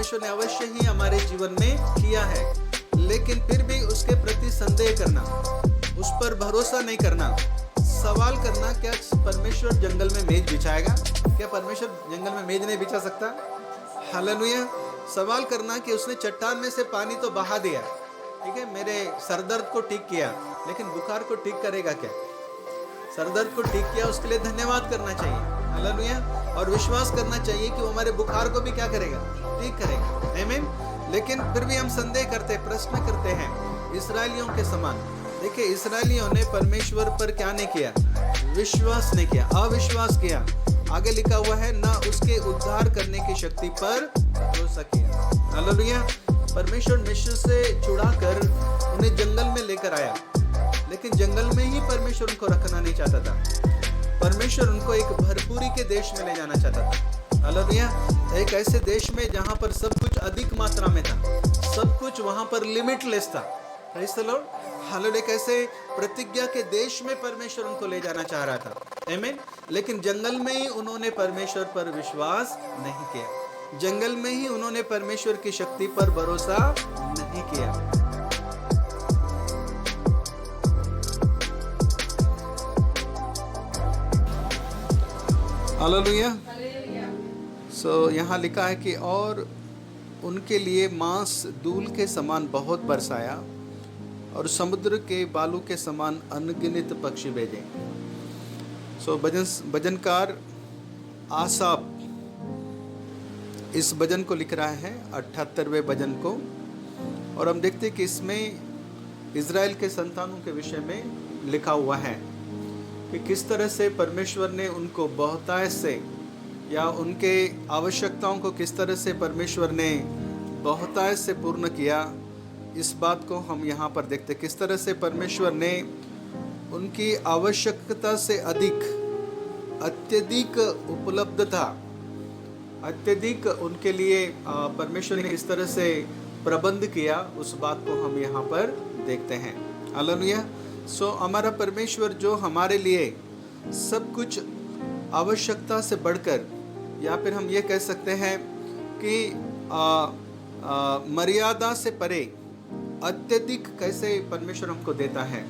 परमेश्वर ने अवश्य ही हमारे जीवन में किया है, लेकिन फिर भी उसके प्रति संदेह करना, उस पर भरोसा नहीं करना, सवाल करना, क्या परमेश्वर जंगल में मेज बिछाएगा? क्या परमेश्वर जंगल में मेज नहीं बिछा सकता? हालेलुया। सवाल करना कि उसने चट्टान में से पानी तो बहा दिया, ठीक है, मेरे सरदर्द को ठीक किया, लेकिन बुखार को ठीक करेगा क्या? सरदर्द को ठीक किया, उसके लिए धन्यवाद करना चाहिए। हालेलुया। और विश्वास करना चाहिए कि वो हमारे बुखार को भी क्या करेगा? ठीक करेगा। आमीन। लेकिन फिर भी हम संदेह करते, प्रश्न करते हैं इस्राएलियों के समान। देखिए, इस्राएलियों ने परमेश्वर पर क्या नहीं किया? विश्वास नहीं किया, अविश्वास किया। आगे लिखा हुआ है, ना उसके उद्धार करने की शक्ति पर भरोसा किया। हालेलुया। परमेश्वर मिस्र से छुड़ाकर उन्हें जंगल में लेकर आया, लेकिन जंगल में ही परमेश्वर उनको रखना नहीं चाहता था। परमेश्वर उनको एक भरपूरी के देश में ले जाना चाहता था। हालेलुया। एक ऐसे देश में जहां पर सब कुछ अधिक मात्रा में था, सब कुछ वहां पर लिमिटलेस था। Praise the Lord. हालेलुया। कैसे प्रतिज्ञा के देश में परमेश्वर उनको ले जाना चाह रहा था। आमीन। लेकिन जंगल में ही उन्होंने परमेश्वर पर विश्वास नहीं किया, जंगल में ही उन्होंने परमेश्वर की शक्ति पर भरोसा नहीं किया। हालेलुया। सो यहाँ लिखा है कि और उनके लिए मांस धूल के समान बहुत बरसाया और समुद्र के बालू के समान अनगिनत पक्षी भेजे। सो भजनकार आसाफ इस भजन को लिख रहा है, 78वें भजन को, और हम देखते हैं कि इसमें इज़राइल के संतानों के विषय में लिखा हुआ है कि किस तरह से परमेश्वर ने उनको बहुतायत से, या उनके आवश्यकताओं को किस तरह से परमेश्वर ने बहुतायत से पूर्ण किया। इस बात को हम यहाँ पर देखते, किस तरह से परमेश्वर ने उनकी आवश्यकता से अधिक, अत्यधिक उपलब्धता, अत्यधिक उनके लिए परमेश्वर ने किस तरह से प्रबंध किया, उस बात को हम यहाँ पर देखते हैं। हालेलुया। सो हमारा परमेश्वर जो हमारे लिए सब कुछ आवश्यकता से बढ़कर, या फिर हम ये कह सकते हैं कि मर्यादा से परे अत्यधिक कैसे परमेश्वर हमको देता है।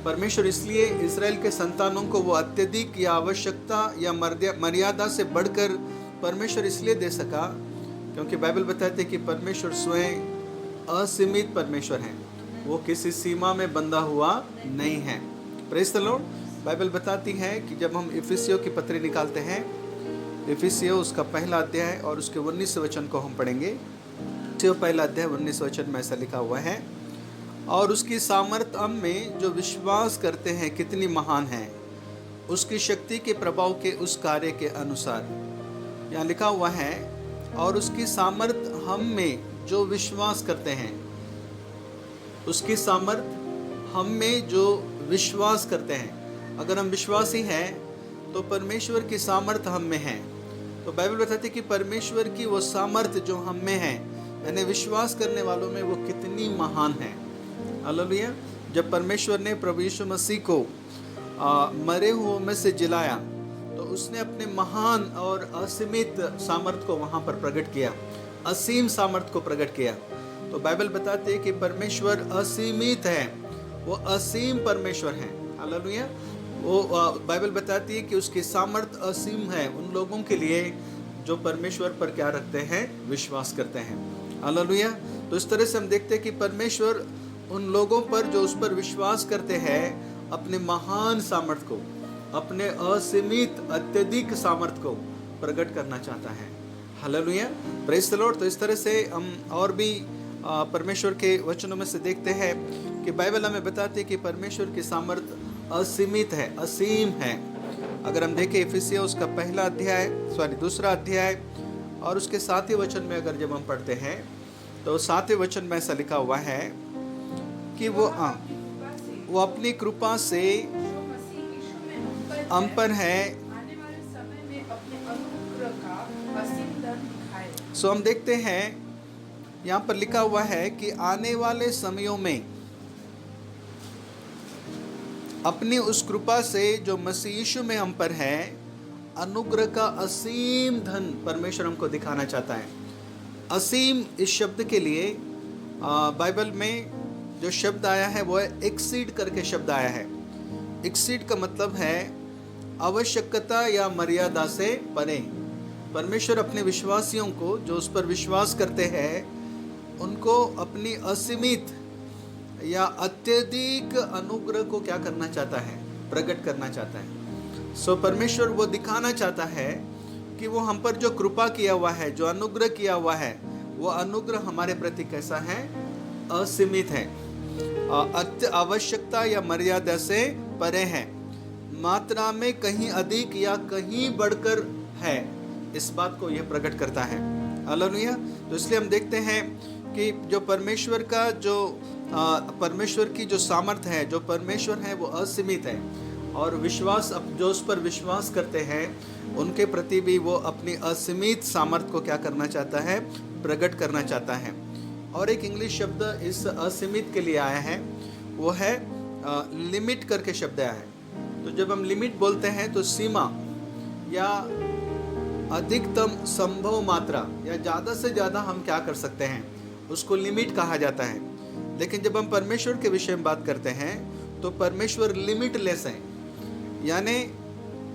परमेश्वर इसलिए इज़राइल के संतानों को वो अत्यधिक या आवश्यकता या मर्यादा से बढ़कर परमेश्वर इसलिए दे सका क्योंकि बाइबल बताती है कि परमेश्वर स्वयं असीमित परमेश्वर है, वो किसी सीमा में बंधा हुआ नहीं है। Praise the Lord. बाइबल बताती है कि जब हम इफिसियों की पत्री निकालते हैं, इफिसियों उसका पहला अध्याय और उसके 19 वचन को हम पढ़ेंगे। पहला अध्याय 19 वचन में ऐसा लिखा हुआ है, और उसकी सामर्थ हम में जो विश्वास करते हैं कितनी महान है, उसकी शक्ति के प्रभाव के उस कार्य के अनुसार। यहाँ लिखा हुआ है, और उसकी सामर्थ हम में जो विश्वास करते हैं, उसकी सामर्थ हम में जो विश्वास करते हैं। अगर हम विश्वासी हैं तो परमेश्वर की सामर्थ हम में है। तो बाइबल बताती है कि परमेश्वर की वो सामर्थ जो हम में है, यानी विश्वास करने वालों में, वो कितनी महान है। हालेलुया। जब परमेश्वर ने प्रभु यीशु मसीह को मरे हुओं में से जिलाया, तो उसने अपने महान और असीमित सामर्थ को वहाँ पर प्रकट किया, असीम सामर्थ को प्रकट किया। तो बाइबल बताती है कि परमेश्वर असीमित है, वो असीम परमेश्वर है। हालेलुया। वो बाइबल बताती है कि उसकी सामर्थ असीम है उन लोगों के लिए जो परमेश्वर पर क्या रखते हैं? विश्वास करते हैं। हालेलुया। तो इस तरह से हम देखते हैं कि परमेश्वर उन लोगों पर जो उस पर विश्वास करते हैं अपने महान सामर्थ को, अपने असीमित अत्यधिक सामर्थ को प्रकट करना चाहता है। हालेलुया। Praise the Lord. तो इस तरह से हम और भी परमेश्वर के वचनों में से देखते हैं कि बाइबल हमें बताती है कि परमेश्वर की सामर्थ असीमित है, असीम है। अगर हम देखें इफिसियों उसका दूसरा अध्याय और उसके 7वें वचन में अगर जब हम पढ़ते हैं, तो 7वें वचन में ऐसा लिखा हुआ है कि वो अपनी कृपा से हम पर है। सो हम देखते हैं यहाँ पर लिखा हुआ है कि आने वाले समयों में अपनी उस कृपा से जो मसीह यीशु में हम पर है, अनुग्रह का असीम धन परमेश्वर हमको दिखाना चाहता है। असीम इस शब्द के लिए बाइबल में जो शब्द आया है वो है एक्सीड करके शब्द आया है। एक्सीड का मतलब है आवश्यकता या मर्यादा से परे। परमेश्वर अपने विश्वासियों को, जो उस पर विश्वास करते हैं, उनको अपनी असीमित या अत्यधिक अनुग्रह को क्या करना चाहता है? प्रकट करना चाहता है। परमेश्वर वो दिखाना चाहता है कि वो हम पर जो कृपा किया हुआ है, जो अनुग्रह किया हुआ है, वो अनुग्रह हमारे प्रति कैसा है? असीमित है, आवश्यकता या मर्यादा से परे है, मात्रा में कहीं अधिक या कहीं बढ़कर है। इस बात को यह प्रकट करता है। हालेलुया। तो इसलिए हम देखते हैं कि जो परमेश्वर का जो परमेश्वर की जो सामर्थ है, जो परमेश्वर है, वो असीमित है, और विश्वास जो उस पर विश्वास करते हैं उनके प्रति भी वो अपनी असीमित सामर्थ को क्या करना चाहता है? प्रकट करना चाहता है। और एक इंग्लिश शब्द इस असीमित के लिए आया है, वो है लिमिट करके शब्द आया है। तो जब हम लिमिट बोलते हैं तो सीमा या अधिकतम संभव मात्रा या ज़्यादा से ज़्यादा हम क्या कर सकते हैं, उसको लिमिट कहा जाता है। लेकिन जब हम परमेश्वर के विषय में बात करते हैं तो परमेश्वर लिमिटलेस है, यानी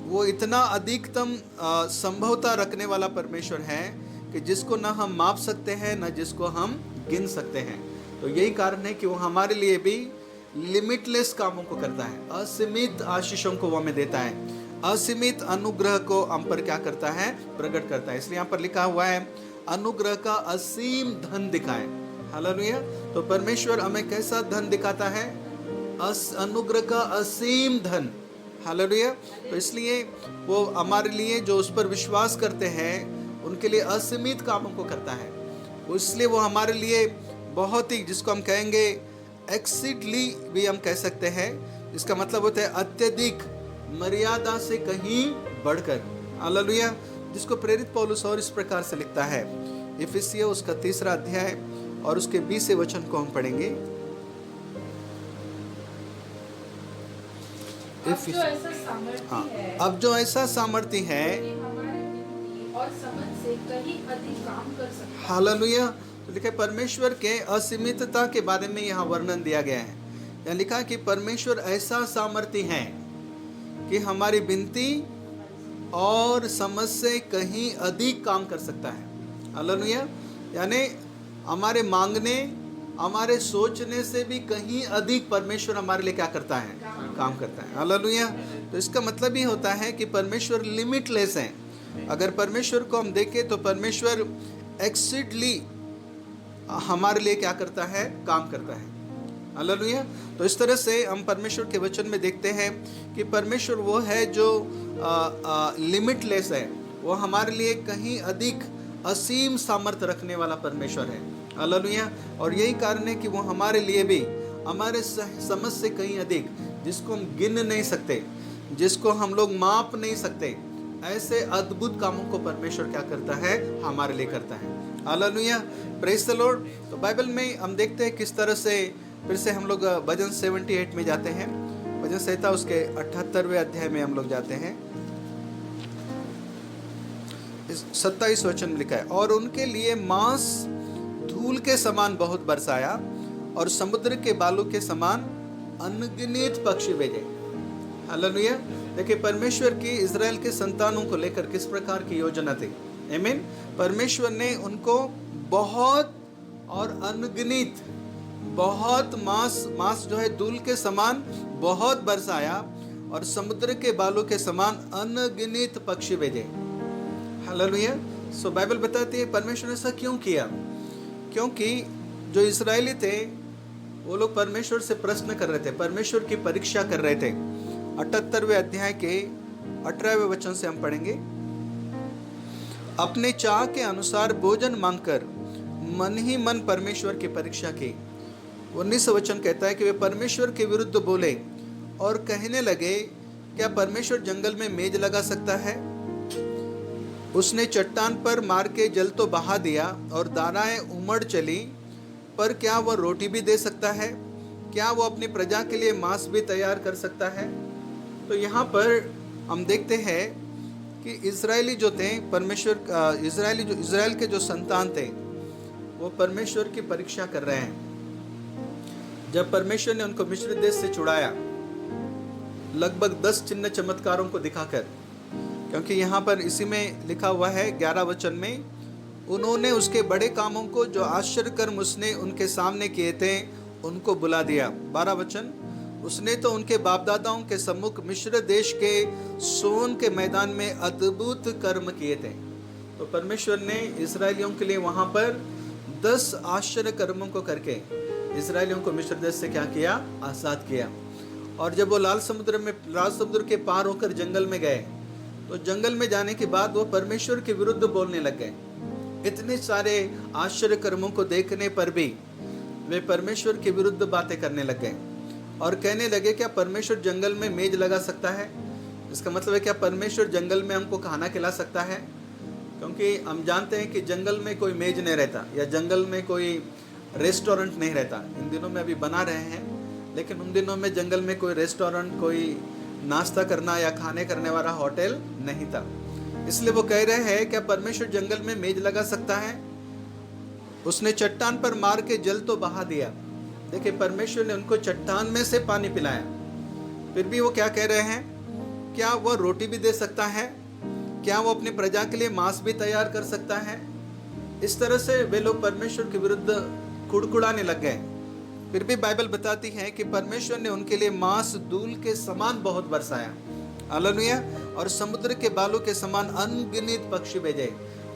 वो इतना अधिकतम संभवता रखने वाला परमेश्वर है कि जिसको ना हम माप सकते हैं, ना जिसको हम गिन सकते हैं। तो यही कारण है कि वो हमारे लिए भी लिमिटलेस कामों को करता है, असीमित आशीषों को वो हमें देता है, असीमित अनुग्रह को हम पर क्या करता है? प्रकट करता है। इसलिए यहाँ पर लिखा हुआ है अनुग्रह का असीम धन दिखाए। हालेलुया। तो परमेश्वर हमें कैसा धन दिखाता है? अनुग्रह का असीम धन। हालेलुया। तो इसलिए वो हमारे लिए, जो उस पर विश्वास करते हैं, उनके लिए असीमित कामों को करता है। इसलिए वो हमारे लिए बहुत ही, जिसको हम कहेंगे एक्सीडली भी हम कह सकते हैं, इसका मतलब होता है अत्यधिक, मर्यादा से कहीं बढ़कर। हालेलुया। जिसको प्रेरित पौलुस और इस प्रकार से लिखता है, इफिसियों उसका 3 अध्याय और उसके 20 वचन को हम पढ़ेंगे। अब जो ऐसा सामर्थ्य है और समझ से कहीं अधिक काम कर सकता है। हालेलुया। तो लिखा है परमेश्वर के असीमितता के बारे में यहाँ वर्णन दिया गया है। यहाँ लिखा कि परमेश्वर ऐसा सामर्थ्य है कि हमारी विनती और समझ से कहीं अधिक काम कर सकता है। हालेलुया। यानी हमारे मांगने, हमारे सोचने से भी कहीं अधिक परमेश्वर हमारे लिए क्या करता है? काम करता है। हालेलुया। तो इसका मतलब ही होता है कि परमेश्वर लिमिटलेस है। अगर परमेश्वर को हम देखें तो परमेश्वर एक्सीडली हमारे लिए क्या करता है? काम करता है। हालेलुया। तो इस तरह से हम परमेश्वर के वचन में देखते हैं कि परमेश्वर वो है जो लिमिटलेस है, वो हमारे लिए कहीं अधिक असीम सामर्थ्य रखने वाला परमेश्वर है। हालेलुया। और यही कारण है कि वो हमारे लिए भी हमारे समझ से कहीं अधिक, जिसको हम गिन नहीं सकते, जिसको हम लोग माप नहीं सकते, ऐसे अद्भुत कामों को परमेश्वर क्या करता है? हमारे लिए करता है। हालेलुया। Praise the Lord. तो बाइबल में हम देखते हैं किस तरह से, फिर से हम लोग भजन 78 में जाते हैं। भजन संहिता उसके 78वें अध्याय में हम लोग जाते हैं। 27 वचन में लिखा है, और उनके लिए मांस धूल के समान बहुत बरसाया और समुद्र के बालू के समान अनगिनत पक्षी भेजे। हालेलुया। देखिए परमेश्वर की इज़राइल के संतानों को लेकर किस प्रकार की योजना थी। आमीन। परमेश्वर ने उनको बहुत और अनगिनत, बहुत मांस जो है धूल के समान बहुत बरसाया और समुद्र के बालू के समान अनगिनत पक्षी भेजे। हालेलुया। सो बाइबल बताती है परमेश्वर ने ऐसा क्यों किया? क्योंकि जो इस्राएली थे वो लोग परमेश्वर से प्रश्न कर रहे थे, परमेश्वर की परीक्षा कर रहे थे। 78वें अध्याय के 18वें वचन से हम पढ़ेंगे। अपने चाह के अनुसार भोजन मांगकर मन ही मन परमेश्वर की परीक्षा की। 19 वचन कहता है कि वे परमेश्वर के विरुद्ध बोले और कहने लगे, क्या परमेश्वर जंगल में मेज लगा सकता है? उसने चट्टान पर मार के जल तो बहा दिया और धाराएं उमड़ चली, पर क्या वह रोटी भी दे सकता है? क्या वो अपनी प्रजा के लिए मांस भी तैयार कर सकता है? तो यहाँ पर हम देखते हैं कि इजरायली जो थे, परमेश्वर इजराइल के जो संतान थे, वो परमेश्वर की परीक्षा कर रहे हैं। जब परमेश्वर ने उनको मिस्र देश से छुड़ाया, लगभग 10 चिन्ह चमत्कारों को दिखाकर, क्योंकि यहाँ पर इसी में लिखा हुआ है 11 वचन में, उन्होंने उसके बड़े कामों को जो आश्चर्य कर्म उसने उनके सामने किए थे उनको बुला दिया। 12 वचन, उसने तो उनके बाप दादाओं के सम्मुख मिस्र देश के सोन के मैदान में अद्भुत कर्म किए थे। तो परमेश्वर ने इस्राएलियों के लिए वहाँ पर 10 आश्चर्य कर्मों को करके इस्राएलियों को मिस्र देश से क्या किया? आज़ाद किया। और जब वो लाल समुद्र के पार होकर जंगल में गए, तो जंगल में जाने के बाद वो परमेश्वर के विरुद्ध बोलने लग गए। इतने सारे आश्चर्य कर्मों को देखने पर भी वे परमेश्वर के विरुद्ध बातें करने लग गए और कहने लगे, क्या परमेश्वर जंगल में मेज लगा सकता है? इसका मतलब है क्या परमेश्वर जंगल में हमको खाना खिला सकता है? क्योंकि हम जानते हैं कि जंगल में कोई मेज नहीं रहता या जंगल में कोई रेस्टोरेंट नहीं रहता। इन दिनों में अभी बना रहे हैं, लेकिन उन दिनों में जंगल में कोई रेस्टोरेंट, कोई नाश्ता करना या खाने करने वाला होटल नहीं था। इसलिए वो कह रहे हैं, क्या परमेश्वर जंगल में मेज लगा सकता है? उसने चट्टान पर मार के जल तो बहा दिया। देखिए, परमेश्वर ने उनको चट्टान में से पानी पिलाया, फिर भी वो क्या कह रहे हैं? क्या वो रोटी भी दे सकता है? क्या वो अपनी प्रजा के लिए मांस भी तैयार कर सकता है? इस तरह से वे लोग परमेश्वर के विरुद्ध कुड़कुड़ाने लग गए। फिर भी बाइबल बताती है कि परमेश्वर ने उनके लिए मांस धूल के समान बहुत बरसाया, हालेलुया, और समुद्र के बालों के समान अनगिनत पक्षी भेजे।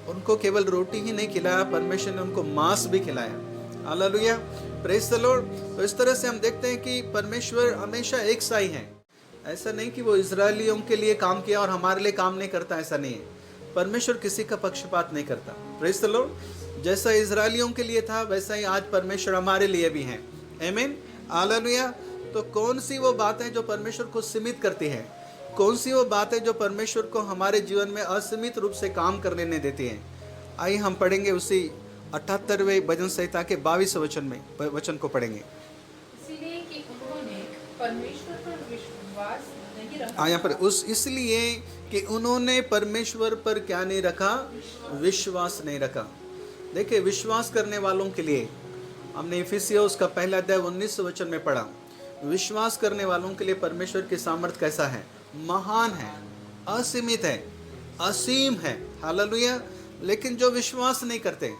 उनको केवल रोटी ही नहीं खिलाया, परमेश्वर ने उनको मांस भी खिलाया, हालेलुया, प्रेज द लॉर्ड। तो इस तरह से हम देखते हैं कि परमेश्वर हमेशा एक सा ही है। ऐसा नहीं कि वो इजरायलियों के लिए काम किया और हमारे लिए काम नहीं करता, ऐसा नहीं है। परमेश्वर किसी का पक्षपात नहीं करता, प्रेज द लॉर्ड। जैसा इजरायलियों के लिए था वैसा ही आज परमेश्वर हमारे लिए भी है, आमीन, हालेलुया। तो कौन सी वो बातें जो परमेश्वर को सीमित करती है? कौन सी वो बातें जो परमेश्वर को हमारे जीवन में असीमित रूप से काम करने नहीं देती हैं? आइए हम पढ़ेंगे उसी 78वें भजन संहिता के 22 वचन को पढ़ेंगे। इसलिए कि उन्होंने परमेश्वर पर विश्वास नहीं रखा। यहाँ पर इसलिए कि उन्होंने परमेश्वर पर क्या नहीं रखा? विश्वास नहीं रखा। देखिए, विश्वास करने वालों के लिए हमने इफिसियों उसका पहला अध्याय 19 वचन में पढ़ा। विश्वास करने वालों के लिए परमेश्वर की सामर्थ कैसा है? महान है, असीमित है, असीम है, हालेलुया। लेकिन जो विश्वास नहीं करते,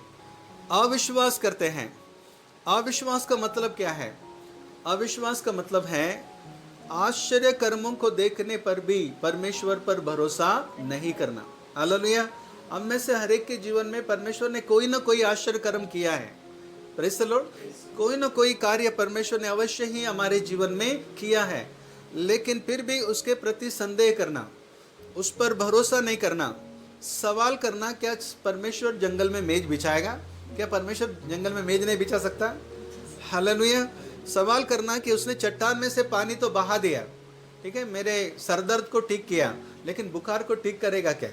अविश्वास करते हैं। अविश्वास का मतलब क्या है? अविश्वास का मतलब है आश्चर्य कर्मों को देखने पर भी परमेश्वर पर भरोसा नहीं करना, हालेलुया। हम में से हर एक के जीवन में परमेश्वर ने कोई ना कोई आश्चर्य कर्म किया है, प्रेज़ द लॉर्ड। कोई ना कोई कार्य परमेश्वर ने अवश्य ही हमारे जीवन में किया है, लेकिन फिर भी उसके प्रति संदेह करना, उस पर भरोसा नहीं करना, सवाल करना, क्या परमेश्वर जंगल में मेज बिछाएगा? क्या परमेश्वर जंगल में मेज नहीं बिछा सकता? हालेलुया। सवाल करना कि उसने चट्टान में से पानी तो बहा दिया, ठीक है, मेरे सरदर्द को ठीक किया, लेकिन बुखार को ठीक करेगा क्या?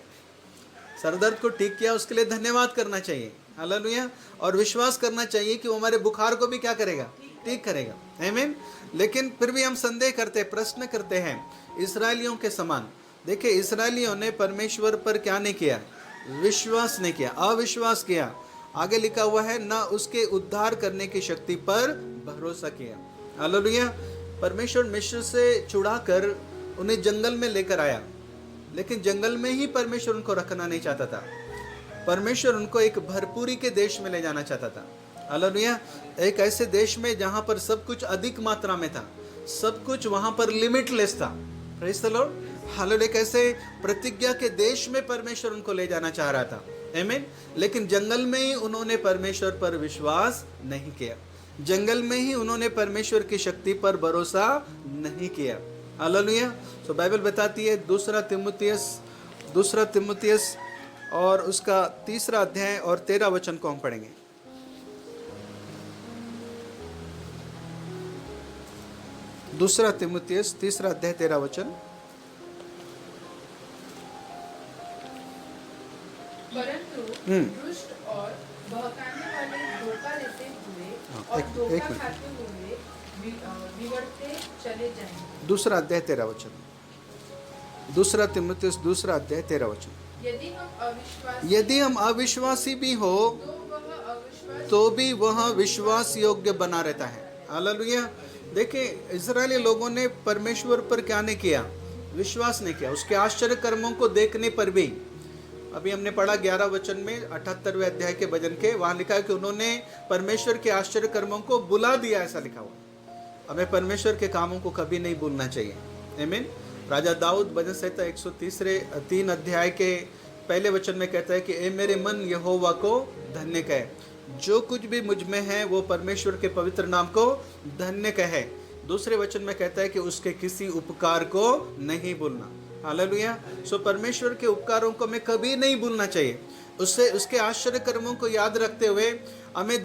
सरदर्द को ठीक किया, उसके लिए धन्यवाद करना चाहिए, हालेलुया, और विश्वास करना चाहिए कि वो हमारे बुखार को भी क्या करेगा? ठीक करेगा, आमीन। लेकिन फिर भी हम संदेह करते, प्रश्न करते हैं, इस्राएलियों के समान। देखिए, इस्राएलियों ने परमेश्वर पर क्या नहीं किया? विश्वास नहीं किया, अविश्वास किया। आगे लिखा हुआ है, ना उसके उद्धार करने की शक्ति पर भरोसा किया, हालेलुया। परमेश्वर मिस्र से छुड़ाकर उन्हें जंगल में लेकर आया, लेकिन जंगल में ही परमेश्वर उनको रखना नहीं चाहता था। परमेश्वर उनको एक भरपूरी के देश में ले जाना चाहता था, हालेलुया। एक ऐसे देश में जहाँ पर सब कुछ अधिक मात्रा में था, सब कुछ वहाँ पर लिमिटलेस था, प्रेज़ द लॉर्ड, हालेलुया। कैसे प्रतिज्ञा के देश में परमेश्वर उनको ले जाना चाह रहा था, आमीन। लेकिन जंगल में ही उन्होंने परमेश्वर पर विश्वास नहीं किया, जंगल में ही उन्होंने परमेश्वर की शक्ति पर भरोसा नहीं किया, हालेलुया। तो बाइबल बताती है दूसरा तिमुथियुस और उसका 3 अध्याय और 13 वचन को हम पढ़ेंगे। दूसरा तिमुथियुस 3 अध्याय 13 वचन। परंतु दुष्ट और बहकाने वाले धोखा देते हुए और धोखा खाते हुए बिगड़ते चले जाएंगे। 2 अध्याय 13 वचन। 2 तिमुथियुस 2 अध्याय 13 वचन। यदि हम अविश्वासी भी हो तो वह अविश्वास तो भी वह विश्वास योग्य बना रहता है। हालेलुया। देखिए, इजरायली लोगों ने परमेश्वर पर क्या नहीं किया, विश्वास नहीं किया, उसके आश्चर्य कर्मों को देखने पर भी। अभी हमने पढ़ा 11 वचन में 78वें अध्याय के भजन के, वहां लिखा है कि उन्होंने परमेश्वर के आश्चर्य कर्मों को बुला दिया, ऐसा लिखा हुआ। हमें परमेश्वर के कामों को कभी नहीं भूलना चाहिए। आमीन। राजा दाऊद भजन संहिता 103 अध्याय के पहले वचन में कहता है कि ए मेरे मन यहोवा को धन्य कहे, जो कुछ भी मुझ में है वो परमेश्वर के पवित्र नाम को धन्य कहे। दूसरे वचन में कहता है कि उसके किसी उपकार को नहीं भूलना। हालेलुया। सो परमेश्वर के उपकारों को हमें कभी नहीं भूलना चाहिए। उससे उसके आश्चर्य कर्मों को याद रखते हुए हमें